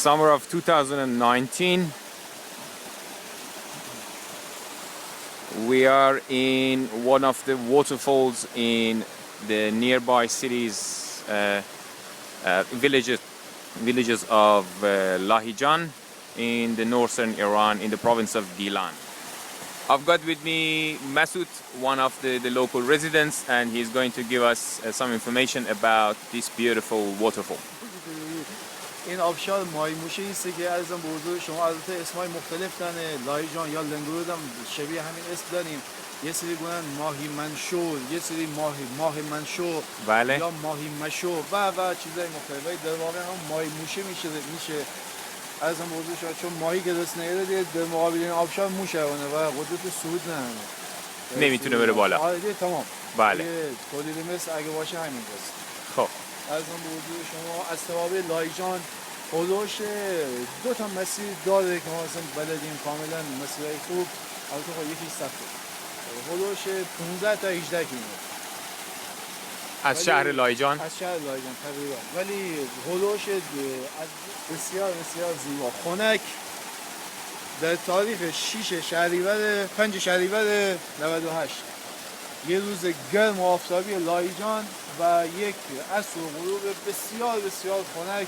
summer of 2019. We are in one of the waterfalls in the nearby cities, villages of Lahijan in the northern Iran, in the province of Gilan. I've got with me Masoud, one of the local residents, and he's going to give us some information about this beautiful waterfall. این آبشار ماهی موشه ایسته که عرضم به حضور شما البته اسمای مختلف داره، لایجان یا لنگرود هم شبیه همین اسم داریم. یه سری گونن ماهی منشو، یه سری ماه منشو، بله. یا ماهی مشو و چیزای مختلفی در واقع هم ماهی موشه میشه. عرضم به حضور شما چون ماهی که دست نگیره در مقابل این آبشار موشه و قدرت صعود نداره، نمیتونه بره بالا. آره تمام. بله. تولید مثل اگه باشه همین است. خب عرضم به حضور شما از توابع لایجان حدوش 2 تا مسیر داره که ما اصلا بلدیم کاملا مسیرهای خوب، البته خب یکی سخته، حدوش 15 تا 18 کیلومتر از شهر لایجان تقریبا، ولی حدوش بسیار زیبا خنک. در تاریخ 5 شهریور 98 یه روز گرم و آفتابی لایجان و یک عصر و غروب بسیار خنک